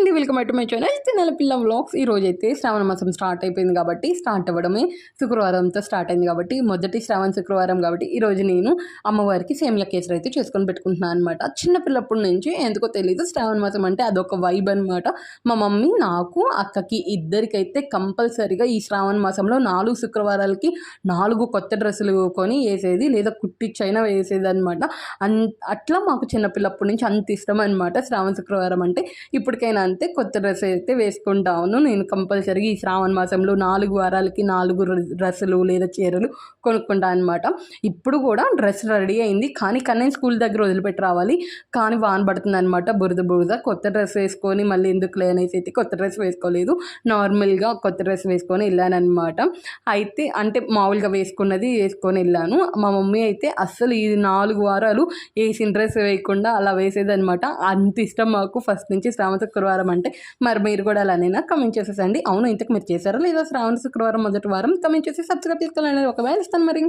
Indie welcome to my channel తినాల పిల్ల vlogs. ఈ రోజు అయితే శ్రావణ మాసం స్టార్ట్ అయిపోయింది కాబట్టి స్టార్ట్ అవ్వడమే శుక్రవారంతో స్టార్ట్ అయింది కాబట్టి మొదటి శ్రావణ శుక్రవారం కాబట్టి ఈ రోజు నేను అమ్మవారికి సేమియా కేసరి అయితే చేసుకొని పెట్టుకుంటున్నాను అనమాట. చిన్నపిల్లప్పటి నుంచి ఎందుకో తెలియదు శ్రావణ మాసం అంటే అదొక వైబ్ అనమాట. మా మమ్మీ నాకు అక్కకి ఇద్దరికైతే కంపల్సరీగా ఈ శ్రావణ మాసంలో 4 శుక్రవారాలకి 4 కొత్త డ్రెస్సులు కొని వేసేది లేదా కుట్టిచ్చైనా వేసేది అనమాట. అట్లా మాకు చిన్నపిల్లప్పటి నుంచి అంత ఇష్టం అనమాట శ్రావణ శుక్రవారం అంటే. ఇప్పటికైనా అంతే కొత్త డ్రెస్ అయితే వేసుకుంటాను నేను కంపల్సరీగా. ఈ శ్రావణ మాసంలో 4 వారాలకి 4 డ్రెస్సులు లేదా చీరలు కొనుక్కుంటాను అనమాట. ఇప్పుడు కూడా డ్రెస్ రెడీ అయింది కానీ కన్నయ్య స్కూల్ దగ్గర వదిలిపెట్టి రావాలి. కానీ వాన పడుతుంది అనమాట, బురద. కొత్త డ్రెస్ వేసుకొని మళ్ళీ ఎందుకు అనేసి అయితే కొత్త డ్రెస్ వేసుకోలేదు. నార్మల్గా కొత్త డ్రెస్ వేసుకొని వెళ్ళాను అనమాట. అయితే అంటే మామూలుగా వేసుకొని వెళ్ళాను. మా మమ్మీ అయితే అస్సలు ఈ 4 వారాలు వేసిన డ్రెస్ వేయకుండా అలా వేసేదనమాట. అంత ఇష్టం మాకు ఫస్ట్ నుంచి శ్రావణ శుక్రవారం అంటే. మరి మీరు కూడా అలానేనా? కమెంట్ చేసేసండి. అవును, ఇంతకు మీరు చేశారా లేదా శ్రావణ శుక్రవారం మొదటి వారం? కమెంట్ చేసి సబ్స్క్రైబ్ చేసుకోవాలని ఒకవేళ ఇస్తాను మరి.